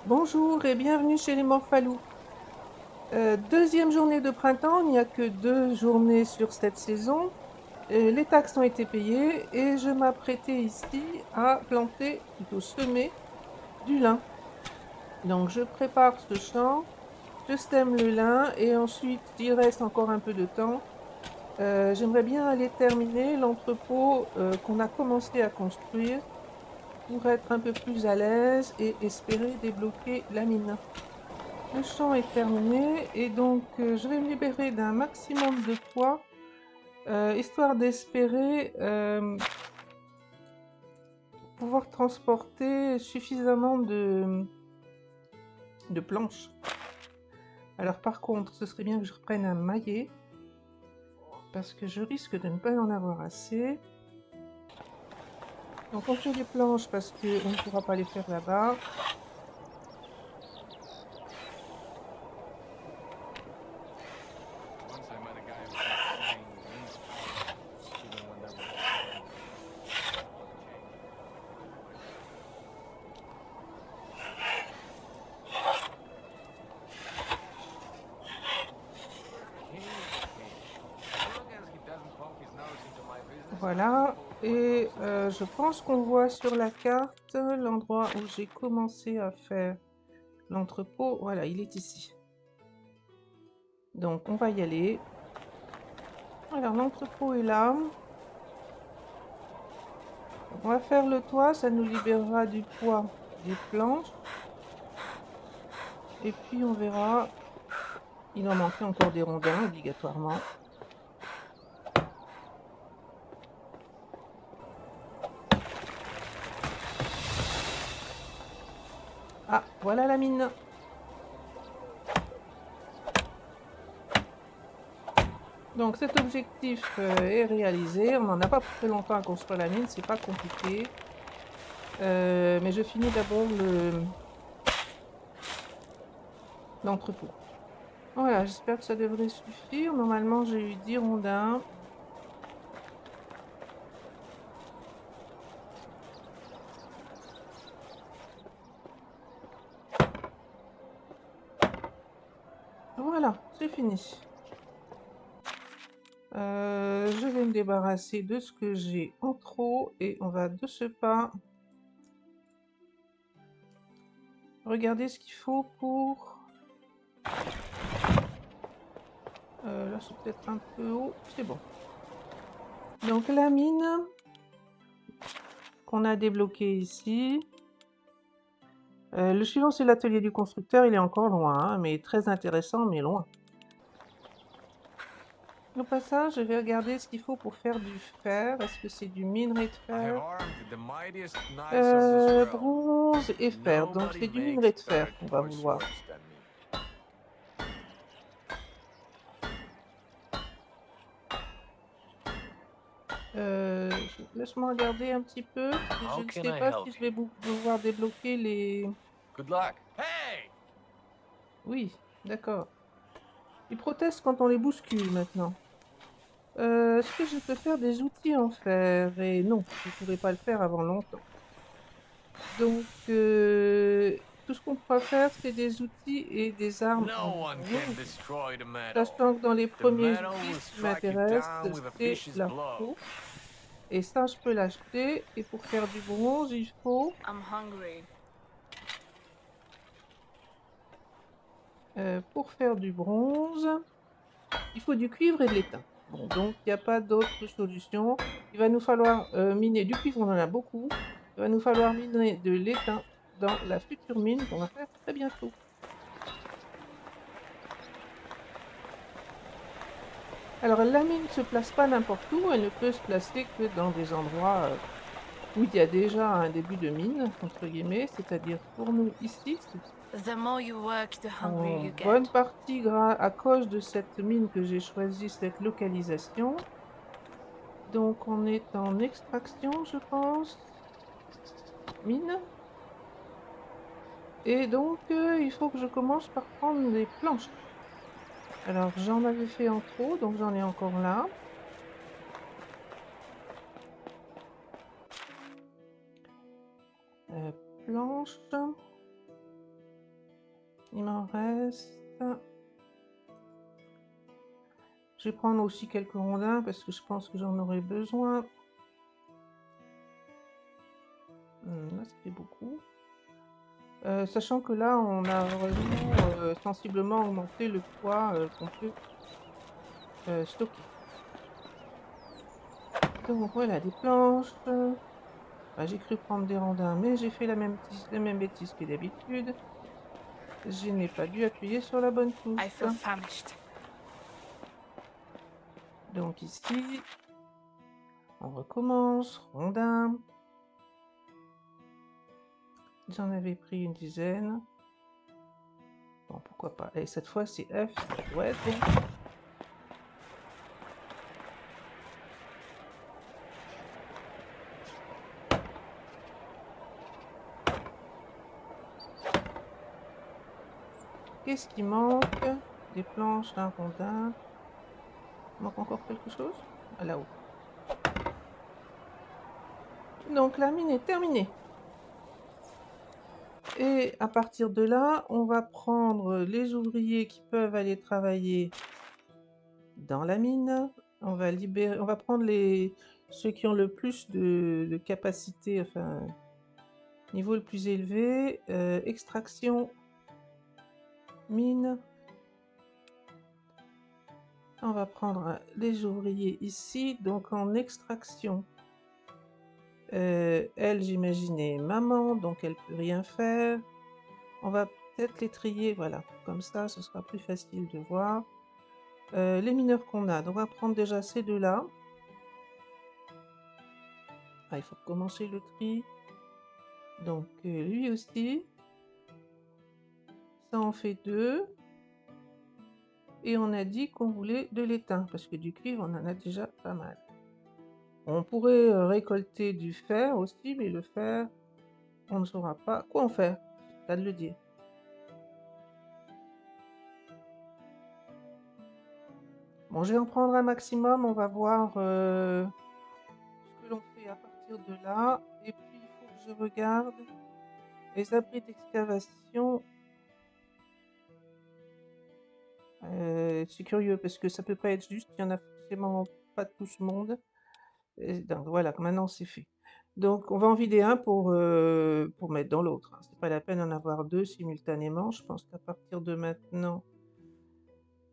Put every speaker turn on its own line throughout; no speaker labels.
Bonjour et bienvenue chez les Morphalous. Deuxième journée de printemps, il n'y a que 2 journées sur cette saison. Les taxes ont été payées et je m'apprêtais ici à planter, plutôt semer, du lin. Donc je prépare ce champ, je sème le lin et ensuite, s'il reste encore un peu de temps, j'aimerais bien aller terminer l'entrepôt qu'on a commencé à construire pour être un peu plus à l'aise et espérer débloquer la mine. Le champ est terminé et donc je vais me libérer d'un maximum de poids, histoire d'espérer pouvoir transporter suffisamment de planches. Alors par contre, ce serait bien que je reprenne un maillet, parce que je risque de ne pas en avoir assez. Donc on fait les planches parce qu'on ne pourra pas les faire là-bas.
Once I met a guy who kept saying Min's powerful, even when there was no evidence of it changing. Why not? He's okay. As long as he doesn't poke his nose into my business, I'm
Voilà,
cool for
et
most of the
je
time.
pense qu'on voit sur la carte l'endroit où j'ai commencé à faire l'entrepôt. Voilà, il est ici. Donc on va y aller. Alors l'entrepôt est là. Donc, on va faire le toit, ça nous libérera du poids des planches. Et puis on verra, il en manquait encore des rondins obligatoirement. Ah, voilà la mine. Donc cet objectif est réalisé. On n'en a pas pour très longtemps à construire la mine, c'est pas compliqué. Mais je finis d'abord l'entrepôt. Voilà, j'espère que ça devrait suffire. Normalement, j'ai eu 10 rondins. Voilà, c'est fini. Je vais me débarrasser de ce que j'ai en trop et on va de ce pas regarder ce qu'il faut pour... là, c'est peut-être un peu haut. C'est bon. Donc, la mine qu'on a débloquée ici. Le suivant, c'est l'atelier du constructeur. Il est encore loin, hein, mais très intéressant, mais loin. Au passage, je vais regarder ce qu'il faut pour faire du fer. Est-ce que c'est du minerai de
I have
fer?
armed the mightiest knights of this realm.
Bronze et fer. Donc,
Nobody
c'est du
makes
minerai de fer
better
qu'on va
toy
vouloir.
swords than me.
Laisse-moi regarder un petit peu. Je
How
ne
can
sais
I
pas si
help
je
you?
vais pouvoir débloquer les...
Good luck. Hey!
Oui, d'accord. Ils protestent quand on les bouscule maintenant. Est-ce que je peux faire des outils en fer? Et non, je ne pourrai pas le faire avant longtemps. Donc, tout ce qu'on pourra faire, c'est des outils et des armes
No
en
one can
bronze.
destroy the metal.
Sachant que dans les
The
premiers
metal
outils,
will
ce qui
strike you
m'intéresse,
down with a
c'est
vicious
la
blow.
faux. Et ça, je peux l'acheter. Et pour faire du bronze, il faut...
I'm hungry.
pour faire du bronze, il faut du cuivre et de l'étain. Bon, donc il n'y a pas d'autre solution. Il va nous falloir miner du cuivre, on en a beaucoup. Il va nous falloir miner de l'étain dans la future mine qu'on va faire très bientôt. Alors la mine ne se place pas n'importe où, elle ne peut se placer que dans des endroits où il y a déjà un début de mine, entre guillemets, c'est-à-dire pour nous ici, c'est
The more you work, the hungrier
en
you
bonne
get.
partie à cause de cette mine que j'ai choisi cette localisation. Donc on est en extraction, je pense, mine. Et donc il faut que je commence par prendre des planches. Alors j'en avais fait en trop, donc j'en ai encore là. Euh, planches. Il m'en reste. Je vais prendre aussi quelques rondins parce que je pense que j'en aurai besoin. Là, ça fait beaucoup. Sachant que là, on a vraiment sensiblement augmenté le poids qu'on peut stocker. Donc voilà, des planches. Bah, j'ai cru prendre des rondins, mais j'ai fait la même bêtise que d'habitude. Je n'ai pas dû appuyer sur la bonne touche.
I feel famished.
Donc ici, on recommence. Rondin. J'en avais pris une dizaine. Bon, pourquoi pas. Et cette fois, c'est F, ça doit être bon. Qu'est-ce qui manque? Des planches, un rondin. Il manque encore quelque chose? Ah, là-haut. Donc la mine est terminée. Et à partir de là, on va prendre les ouvriers qui peuvent aller travailler dans la mine. On va prendre ceux qui ont le plus de capacité, enfin, niveau le plus élevé. Extraction, mine. On va prendre les ouvriers ici, donc en extraction. Elle, j'imaginais maman, donc elle peut rien faire. On va peut-être les trier, voilà, comme ça, ce sera plus facile de voir. Les mineurs qu'on a, donc on va prendre déjà ces deux-là. Ah, il faut commencer le tri. Donc lui aussi. Ça en fait 2. Et on a dit qu'on voulait de l'étain, parce que du cuivre, on en a déjà pas mal. On pourrait récolter du fer aussi, mais le fer, on ne saura pas quoi en faire. C'est à de le dire. Bon, je vais en prendre un maximum, on va voir ce que l'on fait à partir de là. Et puis, il faut que je regarde les abris d'excavation. C'est curieux parce que ça peut pas être juste, il y en a forcément pas tout ce monde. Et donc voilà, maintenant c'est fait. Donc on va en vider un pour mettre dans l'autre. C'est pas la peine d'en avoir deux simultanément. Je pense qu'à partir de maintenant,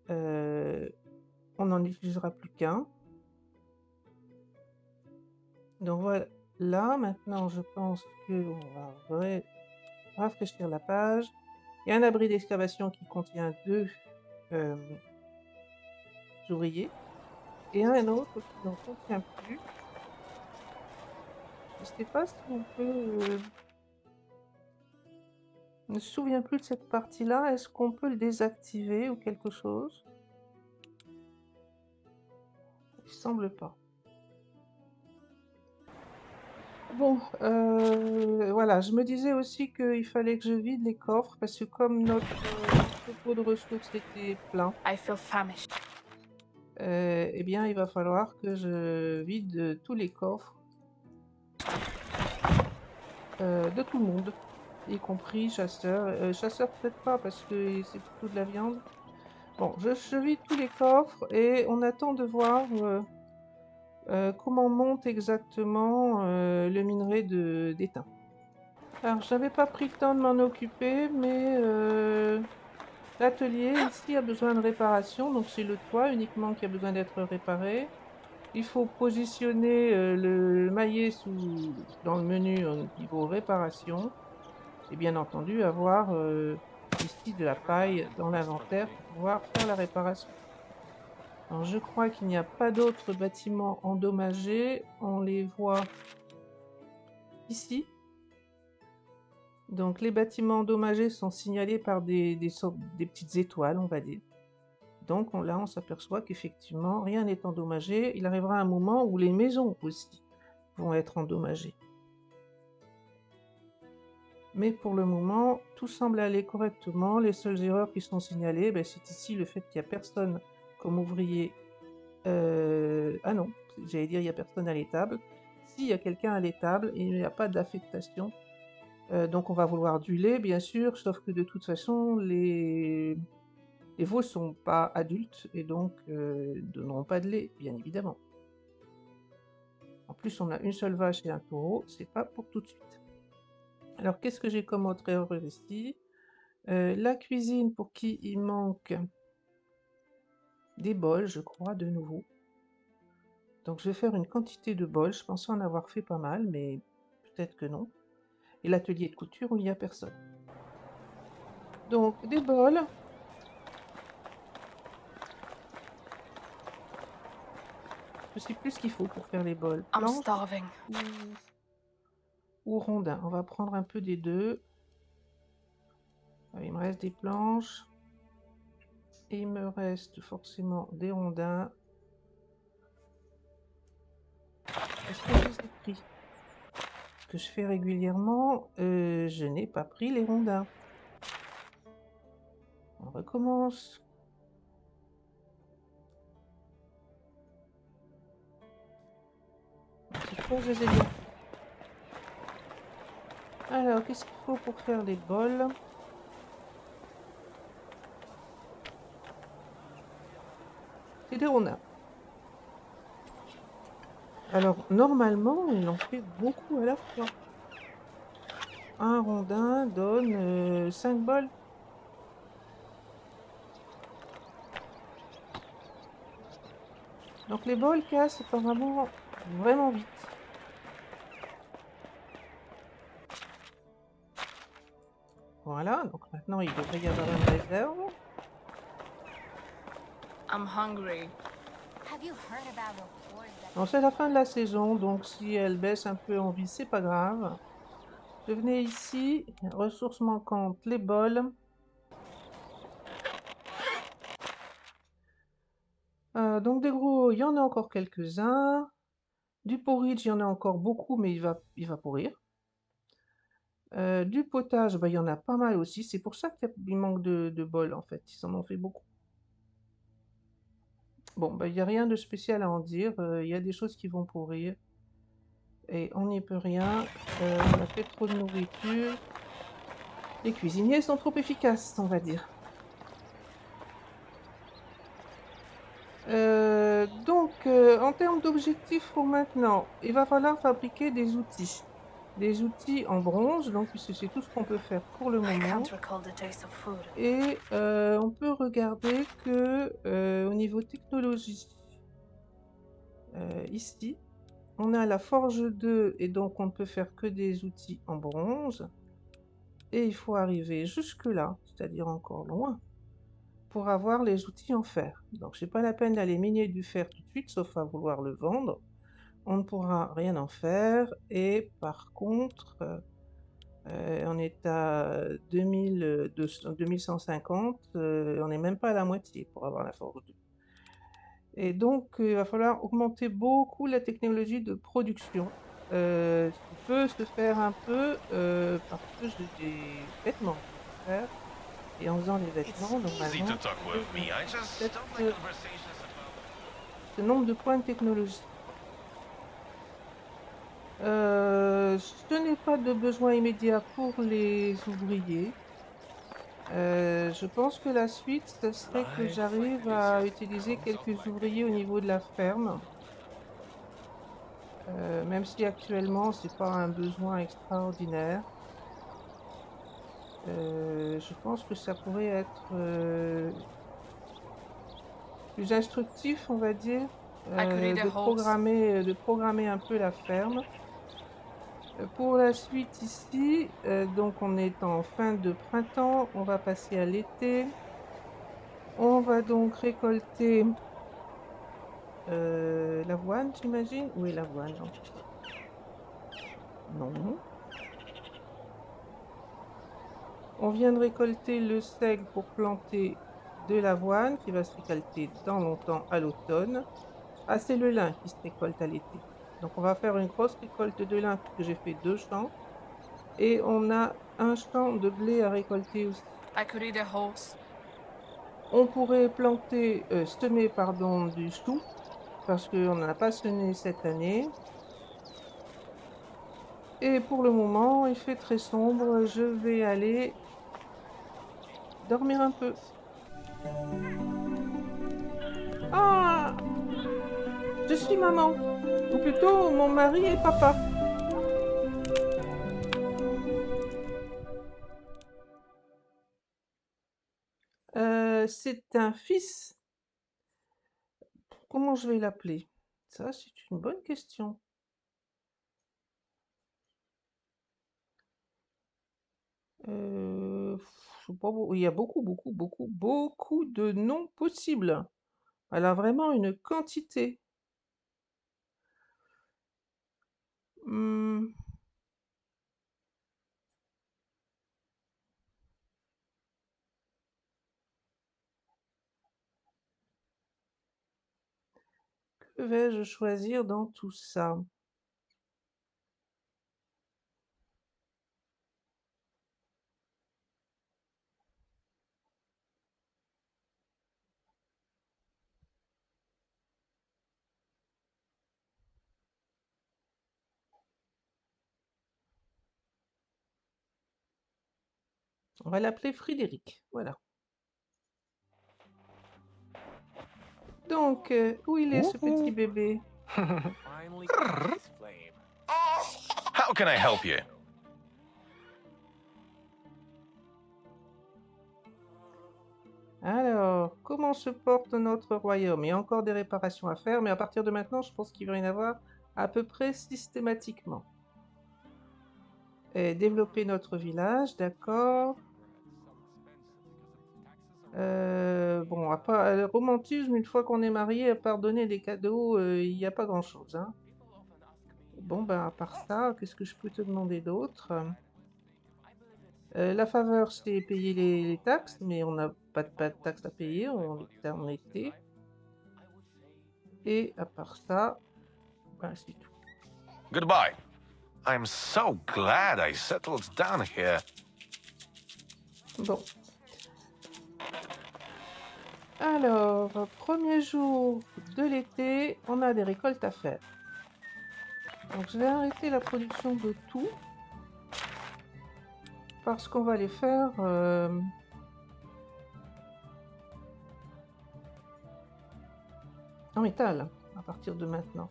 on n'en utilisera plus qu'un. Donc voilà, là maintenant je pense qu'on va rafraîchir la page. Il y a un abri d'excavation qui contient 2 ouvriers et un autre qui n'en contient plus. Je ne sais pas si on peut. Je ne me souviens plus de cette partie-là. Est-ce qu'on peut le désactiver ou quelque chose? Il semble pas. Bon, voilà, je me disais aussi qu'il fallait que je vide les coffres parce que comme notre entrepôt de ressources était plein,
I feel famished.
eh bien, il va falloir que je vide tous les coffres de tout le monde, y compris chasseurs. Chasseurs peut-être pas parce que c'est plutôt de la viande. Bon, je vide tous les coffres et on attend de voir comment monte exactement le minerai d'étain. Alors, j'avais pas pris le temps de m'en occuper, mais l'atelier ici a besoin de réparation, donc c'est le toit uniquement qui a besoin d'être réparé. Il faut positionner le maillet dans le menu au niveau réparation et bien entendu avoir ici de la paille dans l'inventaire pour pouvoir faire la réparation. Alors, je crois qu'il n'y a pas d'autres bâtiments endommagés. On les voit ici. Donc, les bâtiments endommagés sont signalés par des petites étoiles, on va dire. Donc, là, on s'aperçoit qu'effectivement, rien n'est endommagé. Il arrivera un moment où les maisons aussi vont être endommagées. Mais pour le moment, tout semble aller correctement. Les seules erreurs qui sont signalées, c'est ici le fait qu'il n'y a personne comme ouvrier. Ah non, j'allais dire il n'y a personne à l'étable. S'il y a quelqu'un à l'étable, il n'y a pas d'affectation Donc on va vouloir du lait, bien sûr, sauf que de toute façon, les veaux sont pas adultes et donc ne donneront pas de lait, bien évidemment. En plus, on a une seule vache et un taureau, c'est pas pour tout de suite. Alors, qu'est-ce que j'ai comme autre erreur ici? La cuisine, pour qui il manque des bols, je crois, de nouveau. Donc, je vais faire une quantité de bols. Je pensais en avoir fait pas mal, mais peut-être que non. Et l'atelier de couture où il n'y a personne. Donc, des bols. Je sais plus ce qu'il faut pour faire les bols.
I'm
Planches
starving.
ou rondins. On va prendre un peu des deux. Il me reste des planches. Et il me reste forcément des rondins. Est-ce que je les ai pris? Ce que je fais régulièrement, je n'ai pas pris les rondins. On recommence. Cette fois, je les ai bien. Alors, qu'est-ce qu'il faut pour faire les bols? C'est des rondins. Alors, normalement, il en fait beaucoup à la fois. Un rondin donne 5 bols. Donc, les bols cassent apparemment vraiment vite. Voilà, donc maintenant, il devrait y avoir une réserve.
I'm hungry.
Have you heard about reports that
Bon, c'est la fin de la saison, donc si elle baisse un peu en vie, c'est pas grave. Je venais ici, ressources manquantes, les bols. Donc des gros, il y en a encore quelques-uns. Du porridge, il y en a encore beaucoup, mais il va pourrir. Du potage, bah, il y en a pas mal aussi. C'est pour ça qu'il manque de bols, en fait. Ils en ont fait beaucoup. Bon, bah, il n'y a rien de spécial à en dire. Il y a des choses qui vont pourrir. Et on n'y peut rien. On a fait trop de nourriture. Les cuisiniers sont trop efficaces, on va dire. Donc, en termes d'objectifs pour maintenant, il va falloir fabriquer des outils. Des outils en bronze, donc puisque c'est tout ce qu'on peut faire pour le
I
moment.
can't recall the taste of food.
Et on peut regarder que au niveau technologie, ici, on a la forge 2 et donc on ne peut faire que des outils en bronze. Et il faut arriver jusque là, c'est-à-dire encore loin, pour avoir les outils en fer. Donc c'est pas la peine d'aller miner du fer tout de suite, sauf à vouloir le vendre. On ne pourra rien en faire. Et par contre, on est à 2150, on n'est même pas à la moitié pour avoir la forge 2. Et donc, il va falloir augmenter beaucoup la technologie de production. Ce qui peut se faire un peu, parce que j'ai des vêtements à faire. Et en faisant les vêtements,
It's easy
normalement,
to talk
je
with me. I
vais
just
peut-être
don't like conversations about.
ce nombre de points de technologie. Je n'ai pas de besoin immédiat pour les ouvriers. Je pense que la suite, ce serait que j'arrive à utiliser quelques ouvriers au niveau de la ferme. Même si actuellement, c'est pas un besoin extraordinaire. Je pense que ça pourrait être plus instructif, on va dire, de programmer un peu la ferme. Pour la suite ici, donc on est en fin de printemps, on va passer à l'été. On va donc récolter l'avoine, j'imagine. Où est l'avoine? Non. On vient de récolter le seigle pour planter de l'avoine qui va se récolter dans longtemps à l'automne. Ah, c'est le lin qui se récolte à l'été. Donc on va faire une grosse récolte de lin puisque j'ai fait 2 champs. Et on a un champ de blé à récolter aussi.
I could eat a horse.
On pourrait planter, semer pardon, du chou parce qu'on n'en a pas semé cette année. Et pour le moment, il fait très sombre. Je vais aller dormir un peu. Ah! Je suis maman. Ou plutôt, mon mari est papa. C'est un fils. Comment je vais l'appeler? Ça, c'est une bonne question. Je sais pas, il y a beaucoup de noms possibles. Elle a vraiment une quantité. Hmm, que vais-je choisir dans tout ça? On va l'appeler Frédéric. Voilà. Donc, où il est ce petit bébé?
Finally catch his flame.
How can I help you?
Alors, comment se porte notre royaume? Il y a encore des réparations à faire, mais à partir de maintenant, je pense qu'il va y en avoir à peu près systématiquement. Et développer notre village, d'accord. Bon, le romantisme, une fois qu'on est marié, à part donner des cadeaux, il n'y a pas grand-chose, hein. Bon, ben, à part ça, qu'est-ce que je peux te demander d'autre? La faveur, c'est payer les taxes, mais on n'a pas de taxes à payer, on est en été. Et à part ça, ben, c'est tout.
Goodbye. I'm so glad I settled down here.
Bon. Alors, premier jour de l'été, on a des récoltes à faire. Donc je vais arrêter la production de tout parce qu'on va les faire en métal à partir de maintenant.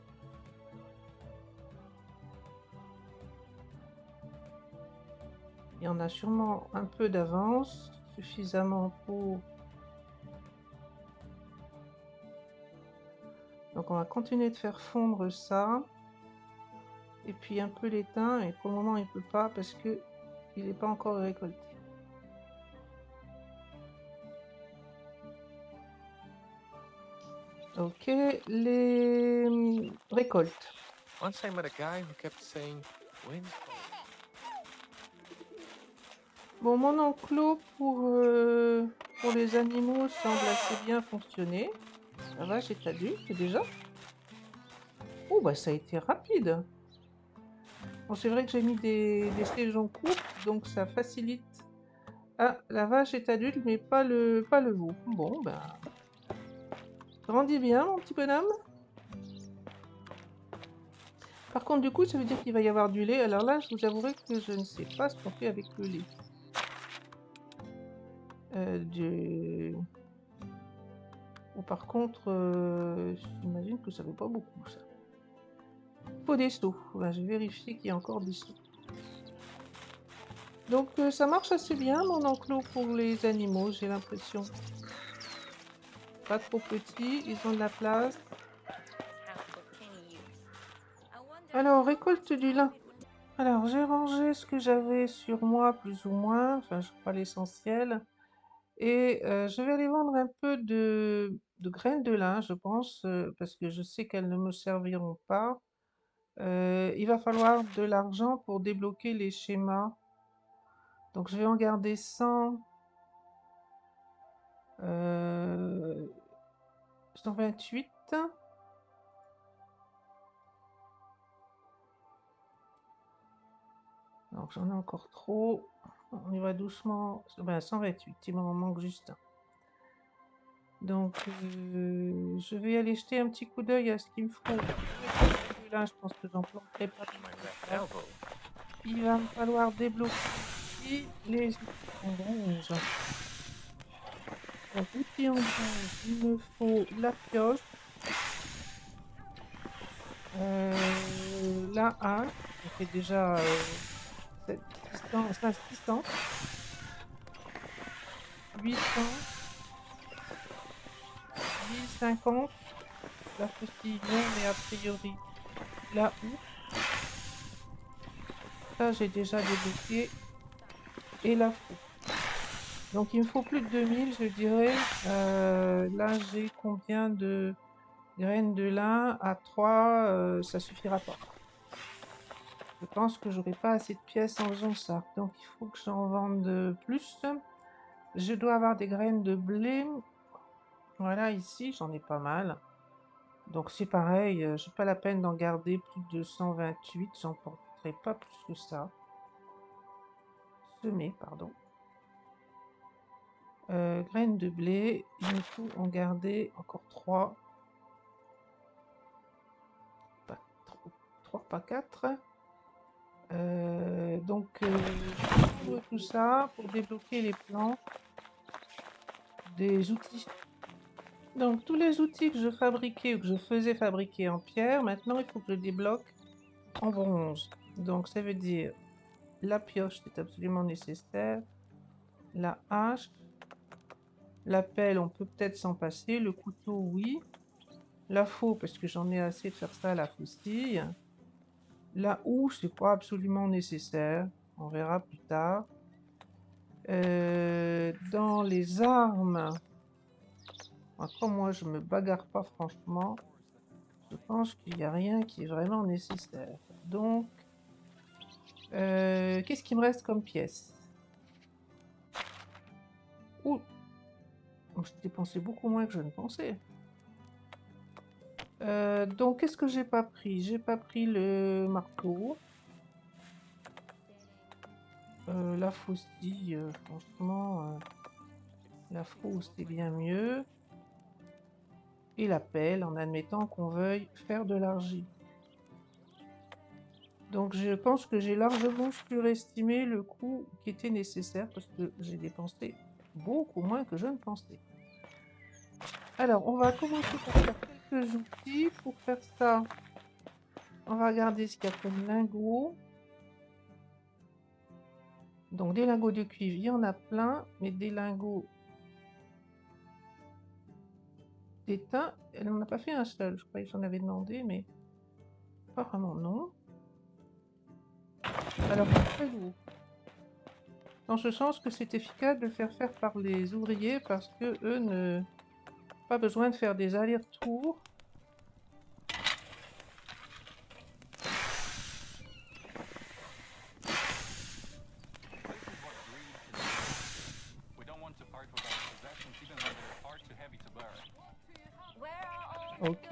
Il y en a sûrement un peu d'avance, suffisamment pour... Donc on va continuer de faire fondre ça. Et puis un peu l'étain, et pour le moment il ne peut pas parce que il n'est pas encore récolté. Ok, les récoltes.
Once I met a guy who kept saying, "Wind's falling."
Bon, mon enclos pour les animaux semble assez bien fonctionner. La vache est adulte déjà. Oh, bah ça a été rapide. Bon, c'est vrai que j'ai mis des saisons courtes, donc ça facilite. Ah, la vache est adulte, mais pas le veau. Bon, ben... Grandis bien, mon petit bonhomme. Par contre, du coup, ça veut dire qu'il va y avoir du lait. Alors là, je vous avouerai que je ne sais pas ce qu'on fait avec le lait. Ou par contre, j'imagine que ça ne vaut pas beaucoup, ça. Il faut des seaux. Voilà, je vais vérifier qu'il y a encore des seaux. Donc, ça marche assez bien, mon enclos pour les animaux, j'ai l'impression. Pas trop petit, ils ont de la place. Alors, récolte du lin. Alors, j'ai rangé ce que j'avais sur moi, plus ou moins. Enfin, je crois l'essentiel. Et je vais aller vendre un peu de graines de lin, je pense, parce que je sais qu'elles ne me serviront pas. Il va falloir de l'argent pour débloquer les schémas. Donc, je vais en garder 100. 128. Donc, j'en ai encore trop. On y va doucement. Ben, 128, il m'en manque juste un. Donc, je vais aller jeter un petit coup d'œil à ce qu'il me faut. Là, je pense que j'en planterai pas.
My left elbow.
il va me falloir débloquer ici les outils en bronze. Donc, outils en bronze, il me faut la pioche, la hache, ça fait déjà 600, 800, 1050, la faucille non, mais a priori la houe, ça j'ai déjà débloqué, et la faux. Donc il me faut plus de 2000, je dirais. Là j'ai combien de graines de lin? À 3, ça suffira pas. Je pense que j'aurai pas assez de pièces en faisant ça. Donc il faut que j'en vende plus. Je dois avoir des graines de blé. Voilà, ici j'en ai pas mal. Donc c'est pareil, j'ai pas la peine d'en garder plus de 128. J'en porterai pas plus que ça. Semer, pardon. Graines de blé, il me faut en garder encore 3. Pas 3, pas 4. Donc, j'ouvre tout ça pour débloquer les plans des outils. Donc, tous les outils que je fabriquais ou que je faisais fabriquer en pierre, maintenant, il faut que je débloque en bronze. Donc, ça veut dire la pioche, c'est absolument nécessaire. La hache. La pelle, on peut peut-être s'en passer. Le couteau, oui. La faux, parce que j'en ai assez de faire ça à la faucille. La houe, c'est pas absolument nécessaire. On verra plus tard. Dans les armes, comme moi je me bagarre pas franchement, je pense qu'il n'y a rien qui est vraiment nécessaire. Donc, qu'est-ce qui me reste comme pièce? Ouh, j'ai dépensé beaucoup moins que je ne pensais. Donc, qu'est-ce que j'ai pas pris? J'ai pas pris le marteau. La faucille, franchement, la fausse c'est bien mieux. Et la pelle, en admettant qu'on veuille faire de l'argile. Donc je pense que j'ai largement surestimé le coût qui était nécessaire parce que j'ai dépensé beaucoup moins que je ne pensais. Alors, on va commencer par faire quelques outils. Pour faire ça, on va regarder ce qu'il y a comme lingots. Donc des lingots de cuivre, il y en a plein, mais des lingots d'étain, elle n'en a pas fait un seul. Je croyais que j'en avais demandé, mais apparemment non. Alors, très lourd. Dans ce sens que c'est efficace de le faire faire par les ouvriers parce que eux ne pas besoin de faire des allers-retours.
We don't want to part with our possessions even when they're far too heavy to bear.
Where are all
Ok,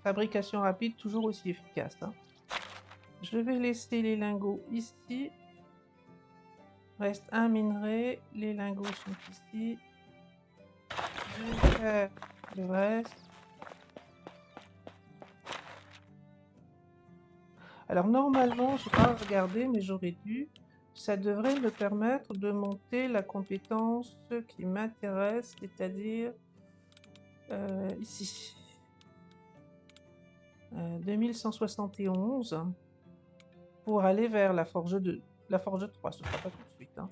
fabrication rapide, toujours aussi efficace, hein. Je vais laisser les lingots ici. Reste un minerai, les lingots sont ici. Je vais faire le reste. Alors normalement, je n'ai pas regardé, mais j'aurais dû. Ça devrait me permettre de monter la compétence qui m'intéresse, c'est-à-dire ici. 2171 pour aller vers la forge 2. La forge 3, ce ne sera pas tout de suite, hein.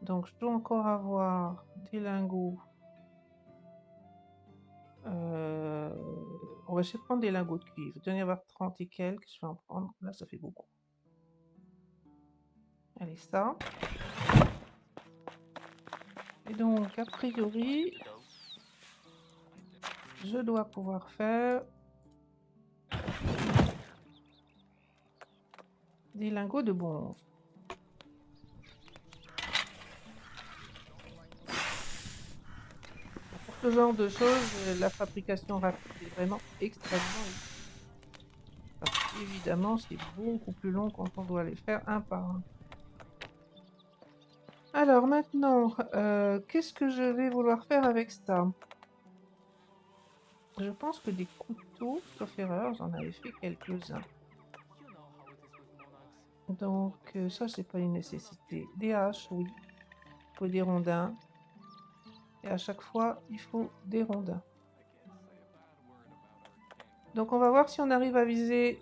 Donc je dois encore avoir des lingots. On va essayer de prendre des lingots de cuivre. Il doit y en avoir 30 et quelques. Je vais en prendre. Là, ça fait beaucoup. Allez, ça. Et donc, a priori, je dois pouvoir faire des lingots de bronze. Pour ce genre de choses, la fabrication rapide est vraiment extrêmement utile. Parce qu'évidemment, c'est beaucoup plus long quand on doit les faire un par un. Alors maintenant, qu'est-ce que je vais vouloir faire avec ça? Je pense que des couteaux, sauf erreur, j'en avais fait quelques-uns. Donc ça, c'est pas une nécessité. Des haches, oui. Il faut des rondins. Et à chaque fois, il faut des rondins. Donc on va voir si on arrive à viser.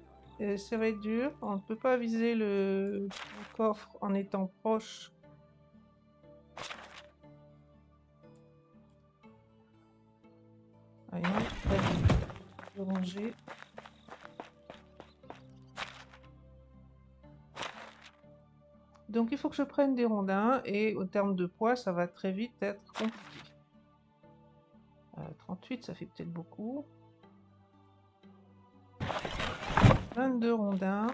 Ça va être dur. On ne peut pas viser le coffre en étant proche. Ah, il manque de ranger. Donc il faut que je prenne des rondins et au terme de poids, ça va très vite être compliqué. 38, ça fait peut-être beaucoup. 22 rondins.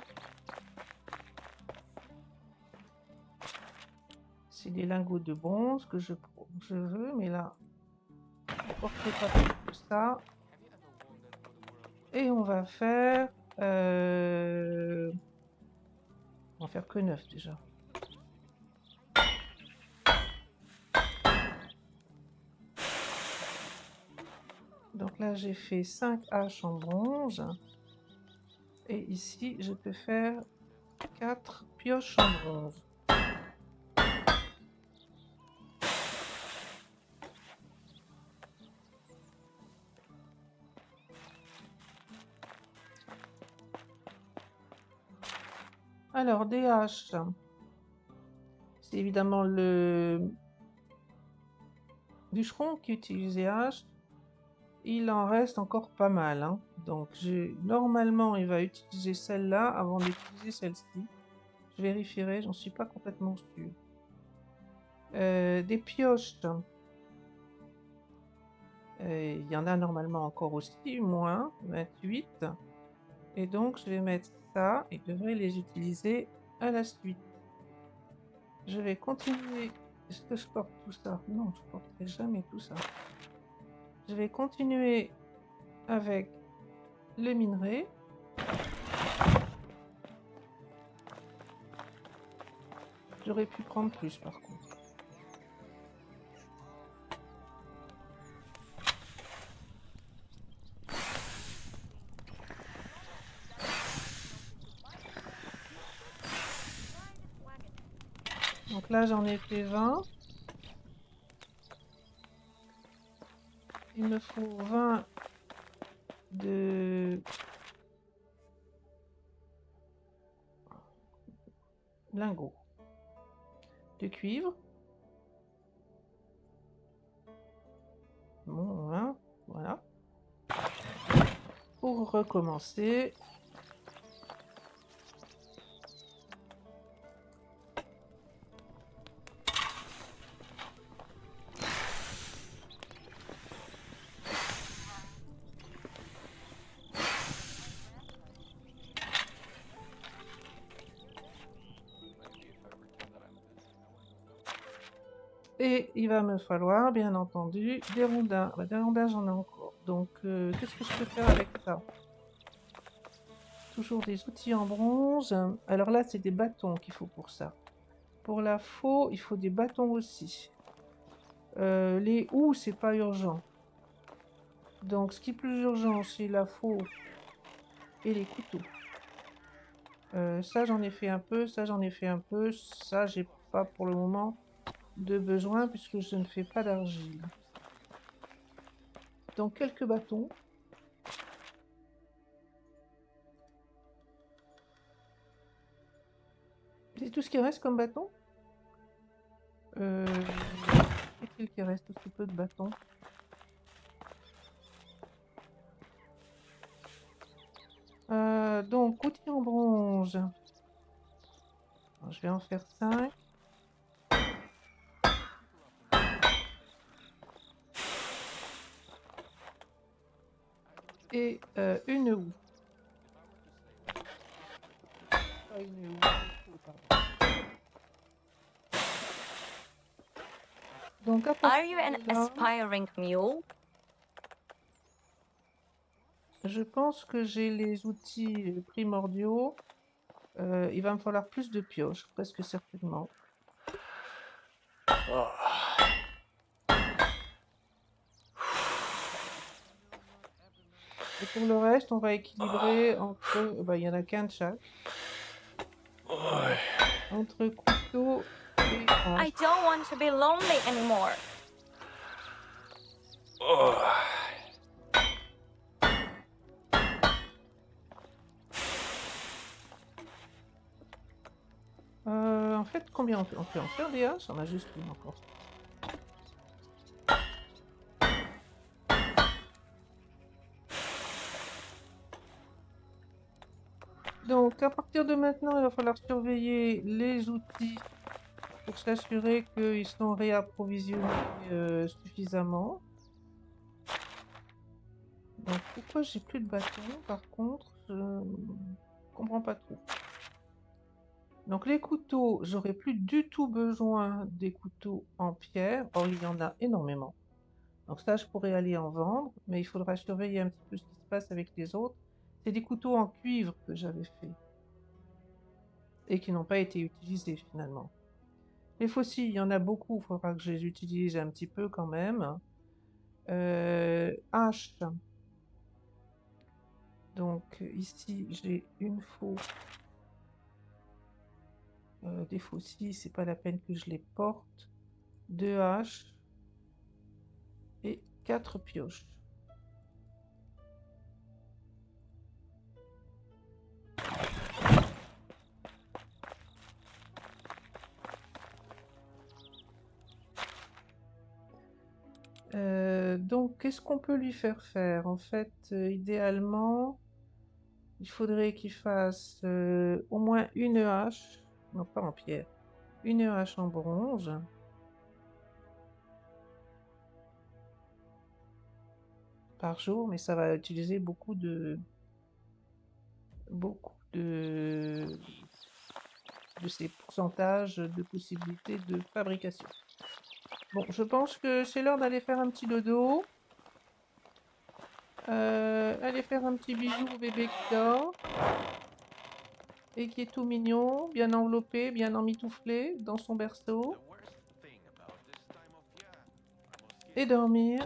C'est des lingots de bronze que je veux, mais là, je ne porterai pas plus que ça. Et on va faire... on va faire que 9 déjà. Donc là, j'ai fait 5 haches en bronze. Et ici, je peux faire 4 pioches en bronze. Alors, des haches. C'est évidemment le bûcheron qui utilise les haches. Il en reste encore pas mal, hein. Donc, normalement, il va utiliser celle-là avant d'utiliser celle-ci. Je vérifierai, j'en suis pas complètement sûre. Des pioches. Il y en a normalement encore aussi, moins 28. Et donc, je vais mettre ça et devrais les utiliser à la suite. Je vais continuer. Est-ce que je porte tout ça? Non, je ne porterai jamais tout ça. Je vais continuer avec le minerai. J'aurais pu prendre plus par contre. Donc là, j'en ai fait 20. Il me faut 20 de lingots de cuivre. Bon, 20, voilà. Pour recommencer. Et il va me falloir, bien entendu, des rondins. Bah, des rondins, j'en ai encore. Donc, qu'est-ce que je peux faire avec ça? Toujours des outils en bronze. Alors là, c'est des bâtons qu'il faut pour ça. Pour la faux, il faut des bâtons aussi. Les houes, c'est pas urgent. Donc, ce qui est plus urgent, c'est la faux et les couteaux. Ça, j'en ai fait un peu. Ça, j'en ai fait un peu. Ça, j'ai pas pour le moment de besoin puisque je ne fais pas d'argile. Donc quelques bâtons. C'est tout ce qui reste comme bâton. Qu'est-il qui reste aussi peu de bâtons? Donc outils en bronze. Alors, je vais en faire 5. Et une houe. Pas une houe, pardon. Donc à
Are you
partir
an
de là,
aspiring mule?
je pense que j'ai les outils primordiaux. Il va me falloir plus de pioches, presque certainement. Et pour le reste, on va équilibrer entre... il y en a qu'un de chaque. Entre couteau et
I
hache.
don't want to be lonely anymore.
En fait, combien on peut en faire des haches? On a juste une encore. Donc, à partir de maintenant, il va falloir surveiller les outils pour s'assurer qu'ils sont réapprovisionnés suffisamment. Donc, pourquoi j'ai plus de bâton, par contre, je comprends pas trop. Donc, les couteaux, j'aurais plus du tout besoin des couteaux en pierre. Or, il y en a énormément. Donc ça, je pourrais aller en vendre, mais il faudra surveiller un petit peu ce qui se passe avec les autres. C'est des couteaux en cuivre que j'avais fait et qui n'ont pas été utilisés finalement. Les faucilles, il y en a beaucoup, il faudra que je les utilise un petit peu quand même. Hache. Donc ici, j'ai une faux. Des faucilles, c'est pas la peine que je les porte. 2 haches et 4 pioches. Donc, qu'est-ce qu'on peut lui faire faire? En fait, idéalement, il faudrait qu'il fasse au moins une hache, non pas en pierre, une hache en bronze. Par jour, mais ça va utiliser beaucoup de ces pourcentages de possibilités de fabrication. Bon, je pense que c'est l'heure d'aller faire un petit dodo. Aller faire un petit bisou au bébé qui dort et qui est tout mignon, bien enveloppé, bien emmitouflé dans son berceau. Et dormir.